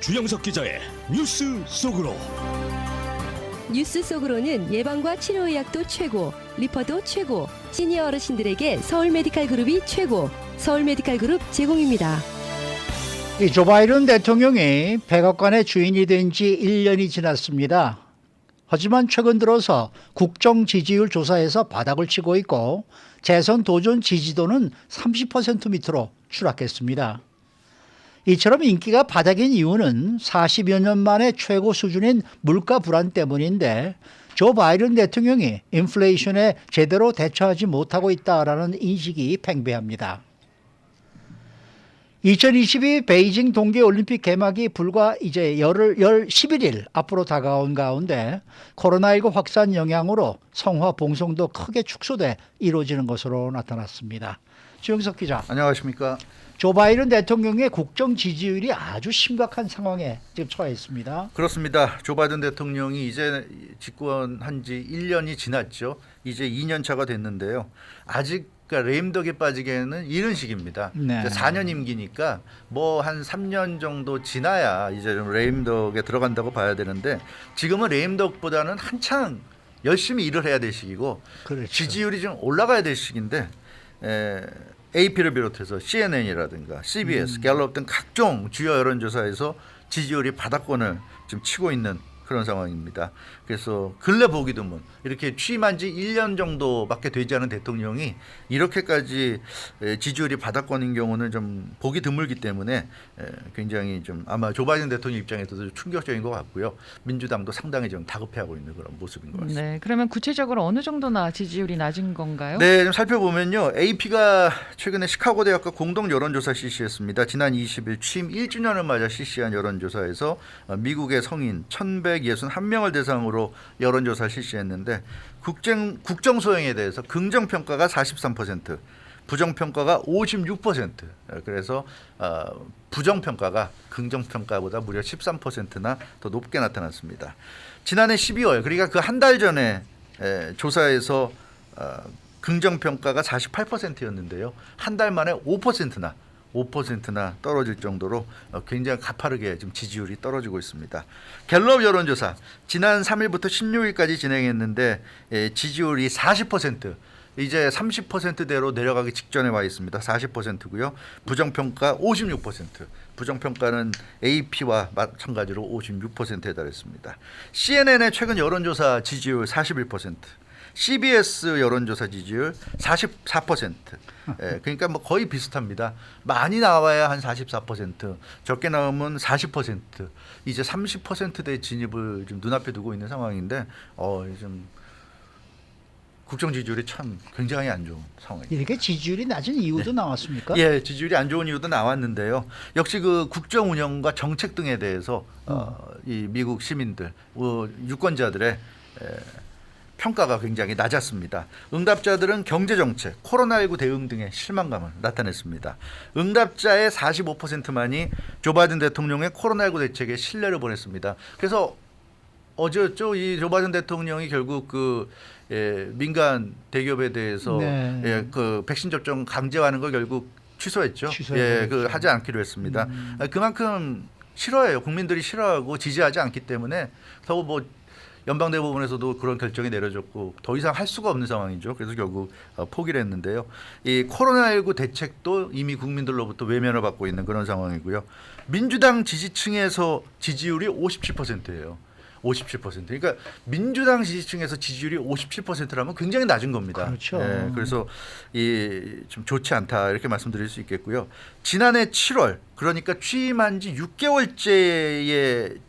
주영석 기자의 뉴스 속으로. 뉴스 속으로는 예방과 치료의학도 최고, 리퍼도 최고, 시니어 어르신들에게 서울 메디칼 그룹이 최고, 서울 메디칼 그룹 제공입니다. 이 조 바이든 대통령이 백악관의 주인이 된 지 1년이 지났습니다. 하지만 최근 들어서 국정 지지율 조사에서 바닥을 치고 있고 재선 도전 지지도는 30% 밑으로 추락했습니다. 이처럼 인기가 바닥인 이유는 40여 년 만에 최고 수준인 물가 불안 때문인데 조 바이든 대통령이 인플레이션에 제대로 대처하지 못하고 있다라는 인식이 팽배합니다. 2022 베이징 동계올림픽 개막이 불과 이제 11일 앞으로 다가온 가운데 코로나19 확산 영향으로 성화 봉송도 크게 축소돼 이루어지는 것으로 나타났습니다. 주영석 기자. 안녕하십니까. 조 바이든 대통령의 국정 지지율이 아주 심각한 상황에 지금 처해 있습니다. 그렇습니다. 조 바이든 대통령이 이제 집권한 지 1년이 지났죠. 이제 2년 차가 됐는데요. 아직 그러니까 레임덕에 빠지기에는 이른 시기입니다. 네. 이제 4년 임기니까 뭐 한 3년 정도 지나야 이제 좀 레임덕에 들어간다고 봐야 되는데 지금은 레임덕보다는 한창 열심히 일을 해야 될 시기고 그렇죠. 지지율이 좀 올라가야 될 시기인데 AP를 비롯해서 CNN이라든가 CBS, 갤럽 등 각종 주요 여론조사에서 지지율이 바닥권을 지금 치고 있는 그런 상황입니다. 그래서 근래 보기 드문 이렇게 취임한 지 1년 정도밖에 되지 않은 대통령이 이렇게까지 지지율이 바닥권인 경우는 좀 보기 드물기 때문에 굉장히 좀 아마 조 바이든 대통령 입장에서도 충격적인 것 같고요. 민주당도 상당히 좀 다급해하고 있는 그런 모습인 것 같습니다. 네, 그러면 구체적으로 어느 정도나 지지율이 낮은 건가요? 네, 좀 살펴보면요. AP가 최근에 시카고 대학과 공동 여론조사 실시했습니다. 지난 20일 취임 1주년을 맞아 실시한 여론조사에서 미국의 성인 1,161명을 대상으로 여론조사 실시했는데 국정 소행에 대해서 긍정 평가가 43%, 부정 평가가 56%. 그래서 부정 평가가 긍정 평가보다 무려 13%나 더 높게 나타났습니다. 지난해 12월 그러니까 그 한 달 전에 조사에서 긍정 평가가 48%였는데요. 한 달 만에 5%나 떨어질 정도로 굉장히 가파르게 지금 지지율이 떨어지고 있습니다. 갤럽 여론조사 지난 3일부터 16일까지 진행했는데 지지율이 40%, 이제 30%대로 내려가기 직전에 와 있습니다. 40%고요. 부정평가 56%. 부정평가는 AP와 마찬가지로 56%에 달했습니다. CNN의 최근 여론조사 지지율 41%. CBS 여론조사 지지율 44%. 그러니까 뭐 거의 비슷합니다. 많이 나와야 한 44%, 적게 나오면 40%. 이제 30%대 진입을 좀 눈앞에 두고 있는 상황인데 좀 국정 지지율이 참 굉장히 안 좋은 상황입니다. 이렇게 지지율이 낮은 이유도 나왔습니까? 예, 지지율이 안 좋은 이유도 나왔는데요. 역시 그 국정 운영과 정책 등에 대해서 이 미국 시민들, 유권자들의 평가가 굉장히 낮았습니다. 응답자들은 경제정책, 코로나19 대응 등의 실망감을 나타냈습니다. 응답자의 45%만이 조 바이든 대통령의 코로나19 대책에 신뢰를 보냈습니다. 그래서 어제였죠. 이 조 바이든 대통령이 결국 민간 대기업에 대해서 그 백신 접종 강제화하는 걸 결국 취소했죠. 하지 않기로 했습니다. 그만큼 싫어해요. 국민들이 싫어하고 지지하지 않기 때문에 더 뭐 연방대법원에서도 그런 결정이 내려졌고 더 이상 할 수가 없는 상황이죠. 그래서 결국 포기를 했는데요. 이 코로나19 대책도 이미 국민들로부터 외면을 받고 있는 그런 상황이고요. 민주당 지지층에서 지지율이 57%예요. 57%. 그러니까 민주당 지지층에서 지지율이 57%라면 굉장히 낮은 겁니다. 그렇죠. 그래서 좀 좋지 않다 이렇게 말씀드릴 수 있겠고요. 지난해 7월 그러니까 취임한 지 6개월째에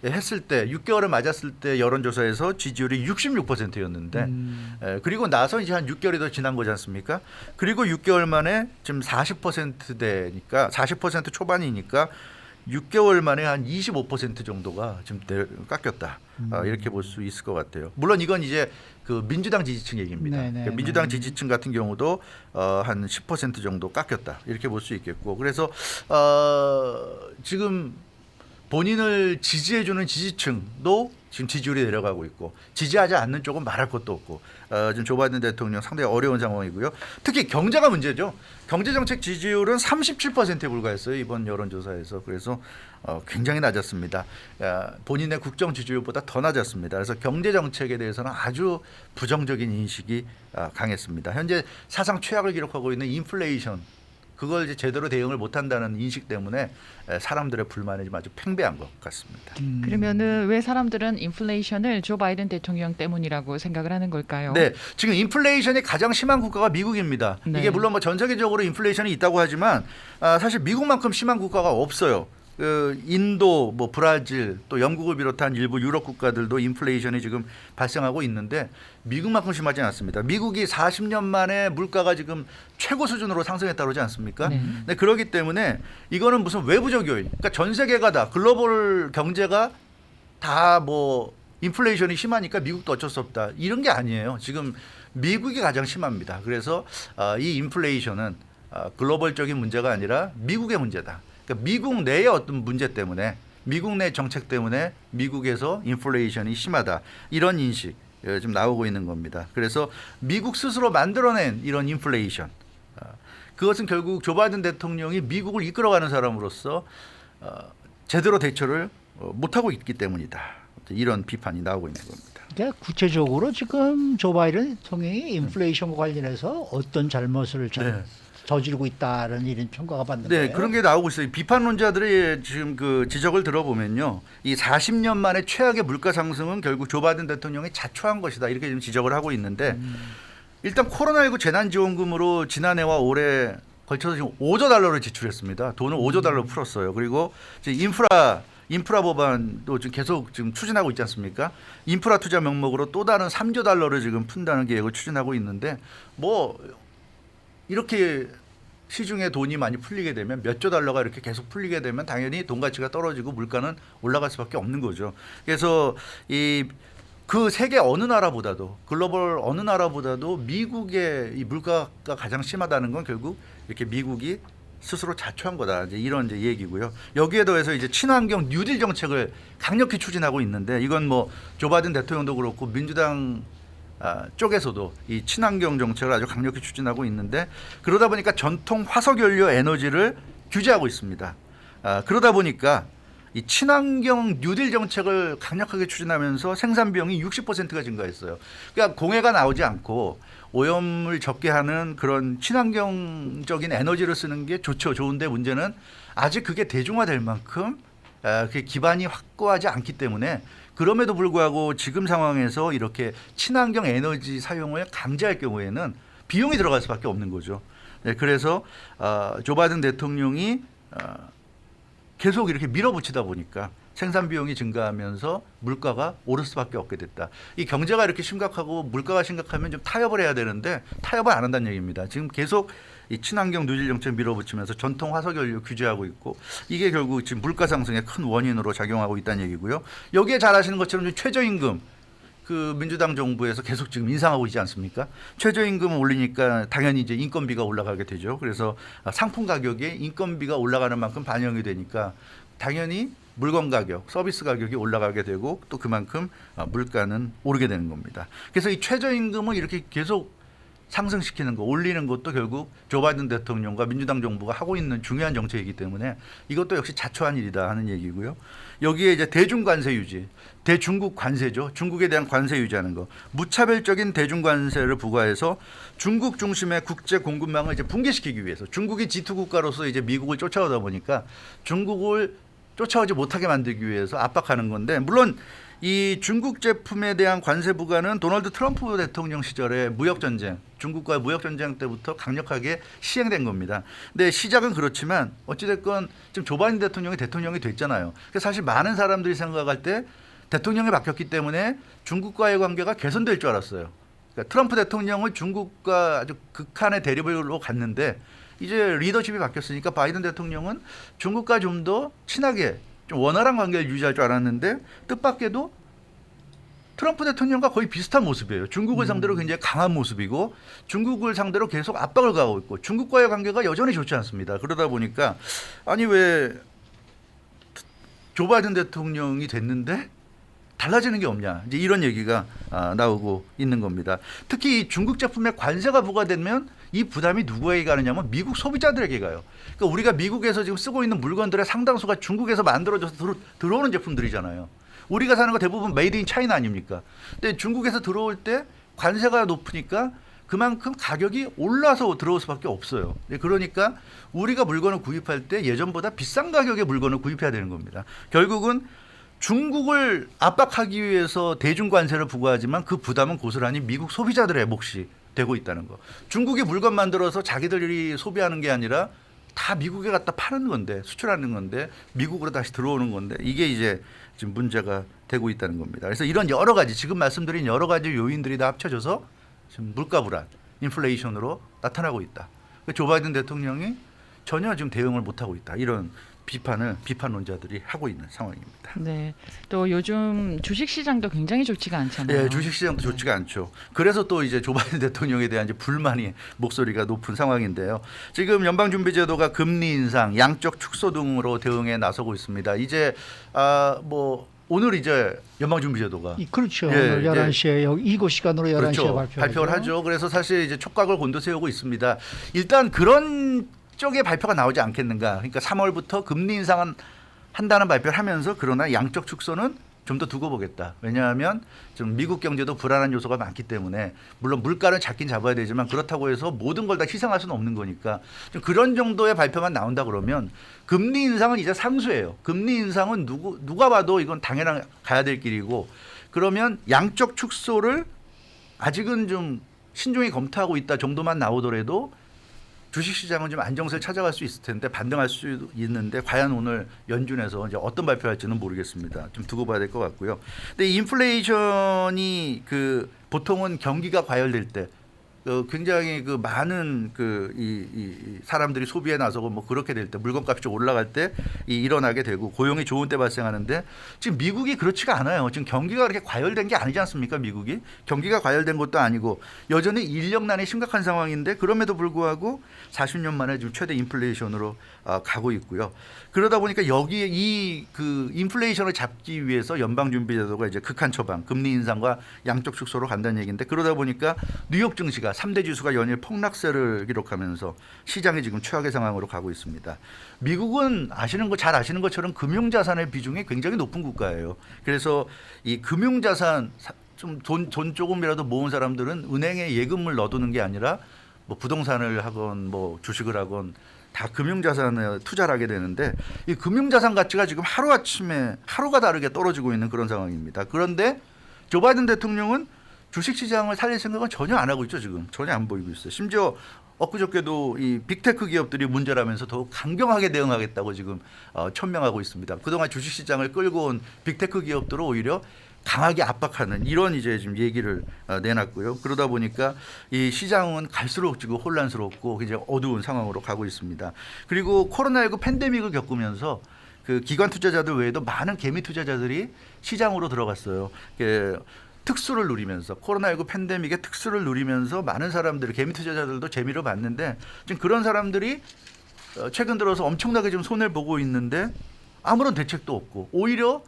했을 때 6개월을 맞았을 때 여론조사에서 지지율이 66%였는데 그리고 나서 이제 한 6개월이 더 지난 거지 않습니까? 그리고 6개월 만에 지금 40%대니까 40% 초반이니까 6개월 만에 한 25% 정도가 지금 깎였다. 이렇게 볼 수 있을 것 같아요. 물론 이건 이제 그 민주당 지지층 얘기입니다. 그러니까 민주당 지지층 같은 경우도 한 10% 정도 깎였다. 이렇게 볼 수 있겠고. 그래서 지금 본인을 지지해주는 지지층도 지금 지지율이 내려가고 있고 지지하지 않는 쪽은 말할 것도 없고 지금 조 바이든 대통령 상당히 어려운 상황이고요. 특히 경제가 문제죠. 경제정책 지지율은 37%에 불과했어요. 이번 여론조사에서. 그래서 굉장히 낮았습니다. 본인의 국정 지지율보다 더 낮았습니다. 그래서 경제정책에 대해서는 아주 부정적인 인식이 강했습니다. 현재 사상 최악을 기록하고 있는 인플레이션 그걸 이제 제대로 대응을 못한다는 인식 때문에 사람들의 불만이 좀 아주 팽배한 것 같습니다. 그러면은 왜 사람들은 인플레이션을 조 바이든 대통령 때문이라고 생각을 하는 걸까요? 네, 지금 인플레이션이 가장 심한 국가가 미국입니다. 네. 이게 물론 뭐 전 세계적으로 인플레이션이 있다고 하지만 사실 미국만큼 심한 국가가 없어요. 인도, 뭐 브라질, 또 영국을 비롯한 일부 유럽 국가들도 인플레이션이 지금 발생하고 있는데 미국만큼 심하지 않습니다. 미국이 40년 만에 물가가 지금 최고 수준으로 상승했다고 그러지 않습니까? 네. 네, 그렇기 때문에 이거는 무슨 외부적 요인, 그러니까 전 세계가 다 글로벌 경제가 다 뭐 인플레이션이 심하니까 미국도 어쩔 수 없다 이런 게 아니에요. 지금 미국이 가장 심합니다. 그래서 이 인플레이션은 글로벌적인 문제가 아니라 미국의 문제다. 그러니까 미국 내의 어떤 문제 때문에 미국 내 정책 때문에 미국에서 인플레이션이 심하다 이런 인식 좀 나오고 있는 겁니다. 그래서 미국 스스로 만들어낸 이런 인플레이션 그것은 결국 조 바이든 대통령이 미국을 이끌어가는 사람으로서 제대로 대처를 못하고 있기 때문이다. 이런 비판이 나오고 있는 겁니다. 그러니까 구체적으로 지금 조 바이든 대통령이 인플레이션과 관련해서 어떤 잘못을 네. 저지르고 있다는 이런 평가가 받는 거예요. 네, 그런 게 나오고 있어요. 비판론자들의 지금 그 지적을 들어보면요, 이 40년 만에 최악의 물가 상승은 결국 조 바이든 대통령이 자초한 것이다 이렇게 지금 지적을 하고 있는데 일단 코로나19 재난지원금으로 지난해와 올해 걸쳐서 지금 5조 달러를 지출했습니다. 돈을 5조 달러 풀었어요. 그리고 이제 인프라 법안도 지금 계속 지금 추진하고 있지 않습니까? 인프라 투자 명목으로 또 다른 3조 달러를 지금 푼다는 계획을 추진하고 있는데 뭐 이렇게 시중에 돈이 많이 풀리게 되면 몇 조 달러가 이렇게 계속 풀리게 되면 당연히 돈 가치가 떨어지고 물가는 올라갈 수밖에 없는 거죠. 그래서 그 세계 어느 나라보다도 글로벌 어느 나라보다도 미국의 이 물가가 가장 심하다는 건 결국 이렇게 미국이 스스로 자초한 거다. 이제 이런 이제 얘기고요. 여기에 더해서 이제 친환경 뉴딜 정책을 강력히 추진하고 있는데 이건 뭐 조 바이든 대통령도 그렇고 민주당 쪽에서도 이 친환경 정책을 아주 강력히 추진하고 있는데 그러다 보니까 전통 화석연료 에너지를 규제하고 있습니다. 그러다 보니까 이 친환경 뉴딜 정책을 강력하게 추진하면서 생산 비용이 60%가 증가했어요. 그러니까 공해가 나오지 않고 오염을 적게 하는 그런 친환경적인 에너지를 쓰는 게 좋죠. 좋은데 문제는 아직 그게 대중화될 만큼 그게 기반이 확고하지 않기 때문에 그럼에도 불구하고 지금 상황에서 이렇게 친환경 에너지 사용을 강제할 경우에는 비용이 들어갈 수밖에 없는 거죠. 네, 그래서 조 바이든 대통령이 계속 이렇게 밀어붙이다 보니까 생산 비용이 증가하면서 물가가 오를 수밖에 없게 됐다. 이 경제가 이렇게 심각하고 물가가 심각하면 좀 타협을 해야 되는데 타협을 안 한다는 얘기입니다. 지금 계속 이 친환경 누질 정책 밀어붙이면서 전통 화석연료 규제하고 있고 이게 결국 지금 물가 상승의 큰 원인으로 작용하고 있다는 얘기고요. 여기에 잘 아시는 것처럼 최저임금 그 민주당 정부에서 계속 지금 인상하고 있지 않습니까? 최저임금 올리니까 당연히 이제 인건비가 올라가게 되죠. 그래서 상품 가격에 인건비가 올라가는 만큼 반영이 되니까 당연히 물건 가격, 서비스 가격이 올라가게 되고 또 그만큼 물가는 오르게 되는 겁니다. 그래서 이 최저임금을 이렇게 계속 상승시키는 거, 올리는 것도 결국 조 바이든 대통령과 민주당 정부가 하고 있는 중요한 정책이기 때문에 이것도 역시 자초한 일이다 하는 얘기고요. 여기에 이제 대중 관세 유지, 대중국 관세죠. 중국에 대한 관세 유지하는 거, 무차별적인 대중 관세를 부과해서 중국 중심의 국제 공급망을 이제 붕괴시키기 위해서 중국이 G2 국가로서 이제 미국을 쫓아오다 보니까 중국을 쫓아오지 못하게 만들기 위해서 압박하는 건데 물론 이 중국 제품에 대한 관세 부과는 도널드 트럼프 대통령 시절에 무역전쟁, 중국과의 무역전쟁 때부터 강력하게 시행된 겁니다. 근데 시작은 그렇지만 어찌됐건 지금 조 바이든 대통령이 됐잖아요. 그래서 사실 많은 사람들이 생각할 때 대통령이 바뀌었기 때문에 중국과의 관계가 개선될 줄 알았어요. 그러니까 트럼프 대통령은 중국과 아주 극한의 대립으로 갔는데 이제 리더십이 바뀌었으니까 바이든 대통령은 중국과 좀 더 친하게 좀 원활한 관계를 유지할 줄 알았는데 뜻밖에도 트럼프 대통령과 거의 비슷한 모습이에요. 중국을 상대로 굉장히 강한 모습이고 중국을 상대로 계속 압박을 가하고 있고 중국과의 관계가 여전히 좋지 않습니다. 그러다 보니까 아니 왜 조 바이든 대통령이 됐는데 달라지는 게 없냐 이제 이런 얘기가 나오고 있는 겁니다. 특히 이 중국 제품에 관세가 부과되면 이 부담이 누구에게 가느냐면 미국 소비자들에게 가요. 그러니까 우리가 미국에서 지금 쓰고 있는 물건들의 상당수가 중국에서 만들어져서 들어오는 제품들이잖아요. 우리가 사는 거 대부분 메이드 인 차이나 아닙니까? 근데 중국에서 들어올 때 관세가 높으니까 그만큼 가격이 올라서 들어올 수밖에 없어요. 그러니까 우리가 물건을 구입할 때 예전보다 비싼 가격의 물건을 구입해야 되는 겁니다. 결국은 중국을 압박하기 위해서 대중관세를 부과하지만 그 부담은 고스란히 미국 소비자들의 몫이 되고 있다는 거. 중국이 물건 만들어서 자기들이 소비하는 게 아니라 다 미국에 갖다 파는 건데 수출하는 건데 미국으로 다시 들어오는 건데 이게 이제 지금 문제가 되고 있다는 겁니다. 그래서 이런 여러 가지 지금 말씀드린 여러 가지 요인들이 다 합쳐져서 지금 물가 불안, 인플레이션으로 나타나고 있다. 조 바이든 대통령이 전혀 지금 대응을 못하고 있다. 이런 비판론자들이 하고 있는 상황입니다. 네. 또 요즘 주식 시장도 굉장히 좋지가 않잖아요. 네, 주식 시장도 좋지가 않죠. 그래서 또 이제 조 바이든 대통령에 대한 이제 불만이 목소리가 높은 상황인데요. 지금 연방준비제도가 금리 인상, 양적 축소 등으로 대응에 나서고 있습니다. 이제 오늘 이제 연방준비제도가 그렇죠. 예, 오늘 11시에 이곳 시간으로 11시에 그렇죠. 발표를 하죠. 그래서 사실 이제 촉각을 곤두세우고 있습니다. 일단 그런 쪽의 발표가 나오지 않겠는가. 그러니까 3월부터 금리 인상은 한다는 발표를 하면서 그러나 양적 축소는 좀 더 두고 보겠다. 왜냐하면 좀 미국 경제도 불안한 요소가 많기 때문에 물론 물가는 잡긴 잡아야 되지만 그렇다고 해서 모든 걸 다 희생할 수는 없는 거니까 좀 그런 정도의 발표만 나온다 그러면 금리 인상은 이제 상수예요. 금리 인상은 누가 봐도 이건 당연한 가야 될 길이고 그러면 양적 축소를 아직은 좀 신중히 검토하고 있다 정도만 나오더라도 주식시장은 좀 안정세를 찾아갈 수 있을 텐데 반등할 수 있는데 과연 오늘 연준에서 이제 어떤 발표할지는 모르겠습니다. 좀 두고 봐야 될 것 같고요. 근데 인플레이션이 보통은 경기가 과열될 때 굉장히 많은 이 사람들이 소비에 나서고 뭐 그렇게 될 때 물건값이 좀 올라갈 때 일어나게 되고 고용이 좋은 때 발생하는데 지금 미국이 그렇지가 않아요. 지금 경기가 그렇게 과열된 게 아니지 않습니까? 미국이 경기가 과열된 것도 아니고 여전히 인력난이 심각한 상황인데 그럼에도 불구하고 40년 만에 지금 최대 인플레이션으로 가고 있고요. 그러다 보니까 여기에 이 인플레이션을 잡기 위해서 연방준비제도가 이제 극한 처방, 금리 인상과 양적 축소로 간다는 얘기인데 그러다 보니까 뉴욕 증시가 3대 지수가 연일 폭락세를 기록하면서 시장이 지금 최악의 상황으로 가고 있습니다. 미국은 잘 아시는 것처럼 금융자산의 비중이 굉장히 높은 국가예요. 그래서 이 금융자산 좀 돈 조금이라도 모은 사람들은 은행에 예금을 넣어두는 게 아니라 뭐 부동산을 하건 뭐 주식을 하건 다 금융자산에 투자를 하게 되는데 이 금융자산 가치가 지금 하루아침에 하루가 다르게 떨어지고 있는 그런 상황입니다. 그런데 조 바이든 대통령은 주식시장을 살릴 생각은 전혀 안 하고 있죠. 지금 전혀 안 보이고 있어요. 심지어 엊그저께도 이 빅테크 기업들이 문제라면서 더욱 강경하게 대응하겠다고 지금 천명하고 있습니다. 그동안 주식시장을 끌고 온 빅테크 기업들을 오히려 강하게 압박하는 이런 이제 지금 얘기를 내놨고요. 그러다 보니까 이 시장은 갈수록 지금 혼란스럽고 이제 어두운 상황으로 가고 있습니다. 그리고 코로나19 팬데믹을 겪으면서 기관 투자자들 외에도 많은 개미 투자자들이 시장으로 들어갔어요. 특수를 누리면서 코로나19 팬데믹의 특수를 누리면서 많은 사람들이 개미 투자자들도 재미를 봤는데 지금 그런 사람들이 최근 들어서 엄청나게 지금 손해를 보고 있는데 아무런 대책도 없고 오히려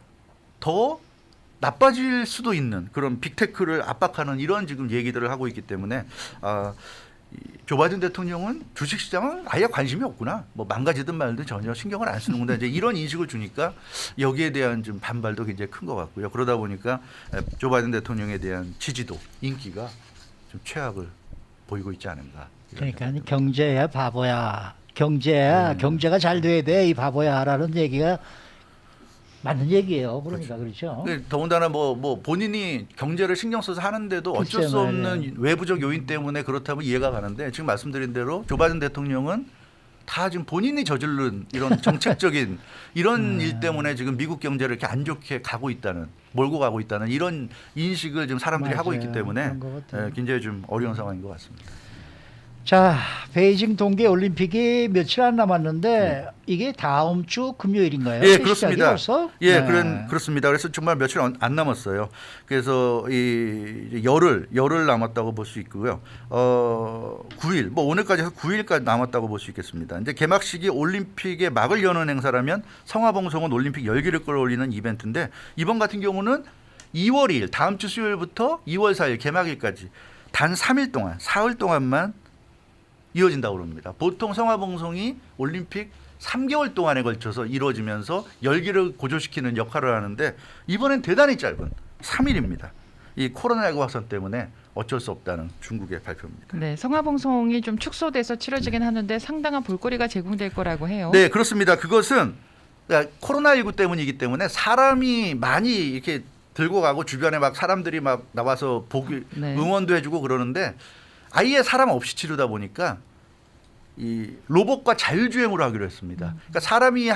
더 나빠질 수도 있는 그런 빅테크를 압박하는 이런 지금 얘기들을 하고 있기 때문에 조 바이든 대통령은 주식시장은 아예 관심이 없구나. 뭐 망가지든 말든 전혀 신경을 안 쓰는구나. 이제 이런 인식을 주니까 여기에 대한 좀 반발도 굉장히 큰 것 같고요. 그러다 보니까 조 바이든 대통령에 대한 지지도, 인기가 좀 최악을 보이고 있지 않은가. 그러니까 경제야 바보야. 경제가 잘 돼야 돼 이 바보야라는 얘기가 맞는 얘기예요. 그러니까 그렇죠. 더군다나 뭐 본인이 경제를 신경 써서 하는데도 어쩔 수 없는 외부적 요인 때문에 그렇다면 이해가 가는데 지금 말씀드린 대로 조 바이든 대통령은 다 지금 본인이 저지른 이런 정책적인 이런 일 때문에 지금 미국 경제를 이렇게 안 좋게 몰고 가고 있다는 이런 인식을 지금 사람들이 하고 있기 때문에 굉장히 좀 어려운 상황인 것 같습니다. 자, 베이징 동계 올림픽이 며칠 안 남았는데 이게 다음 주 금요일인가요? 예, 시작이 그렇습니다. 벌써? 예, 네. 그렇습니다. 그래서 정말 며칠 안 남았어요. 그래서 이 열흘 남았다고 볼 수 있고요. 9일, 뭐 오늘까지 해서 9일까지 남았다고 볼 수 있겠습니다. 이제 개막식이 올림픽의 막을 여는 행사라면 성화봉송은 올림픽 열기를 끌어올리는 이벤트인데 이번 같은 경우는 2월 2일 다음 주 수요일부터 2월 4일 개막일까지 단 3일 동안, 사흘 동안만 이어진다고 합니다. 보통 성화봉송이 올림픽 3개월 동안에 걸쳐서 이루어지면서 열기를 고조시키는 역할을 하는데 이번엔 대단히 짧은 3일입니다. 이 코로나19 확산 때문에 어쩔 수 없다는 중국의 발표입니다. 네, 성화봉송이 좀 축소돼서 치러지긴 하는데 상당한 볼거리가 제공될 거라고 해요. 네, 그렇습니다. 그것은 그러니까 코로나19 때문이기 때문에 사람이 많이 이렇게 들고 가고 주변에 막 사람들이 막 나와서 네. 응원도 해주고 그러는데 아예 사람 없이 치르다 보니까 이 로봇과 자율주행으로 하기로 했습니다. 그러니까 사람이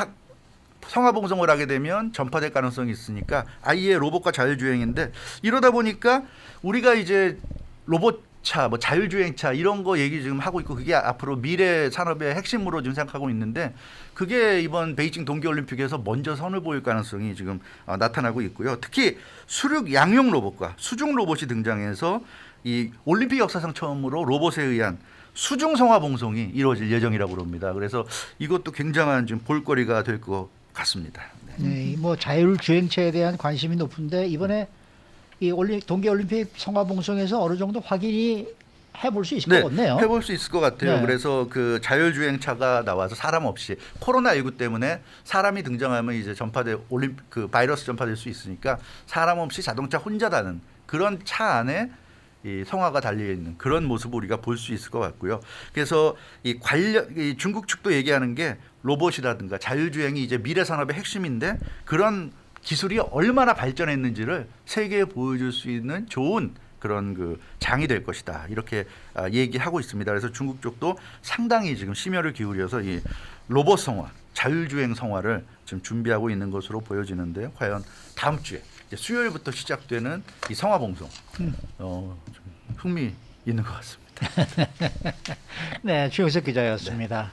성화봉송을 하게 되면 전파될 가능성이 있으니까 아예 로봇과 자율주행인데 이러다 보니까 우리가 이제 로봇차, 뭐 자율주행차 이런 거 얘기 지금 하고 있고 그게 앞으로 미래 산업의 핵심으로 지금 생각하고 있는데 그게 이번 베이징 동계올림픽에서 먼저 선을 보일 가능성이 지금 나타나고 있고요. 특히 수륙 양용 로봇과 수중 로봇이 등장해서 이 올림픽 역사상 처음으로 로봇에 의한 수중 성화봉송이 이루어질 예정이라고 합니다. 그래서 이것도 굉장한 좀 볼거리가 될 것 같습니다. 네. 네, 뭐 자율주행차에 대한 관심이 높은데 이번에 이 동계올림픽 성화봉송에서 어느 정도 확인이 해볼 수 있을 것 같네요. 해볼 수 있을 것 같아요. 네. 그래서 그 자율주행차가 나와서 사람 없이 코로나19 때문에 사람이 등장하면 이제 그 바이러스 전파될 수 있으니까 사람 없이 자동차 혼자 다는 그런 차 안에 이 성화가 달려 있는 그런 모습을 우리가 볼 수 있을 것 같고요. 그래서 이 중국 측도 얘기하는 게 로봇이라든가 자율주행이 이제 미래 산업의 핵심인데 그런 기술이 얼마나 발전했는지를 세계에 보여줄 수 있는 좋은 그런 그 장이 될 것이다 이렇게 얘기하고 있습니다. 그래서 중국 쪽도 상당히 지금 심혈을 기울여서 이 로봇 성화, 자율주행 성화를 지금 준비하고 있는 것으로 보여지는데요. 과연 다음 주에 이제 수요일부터 시작되는 이 성화봉송 좀 흥미 있는 것 같습니다. 네, 최우석 기자였습니다.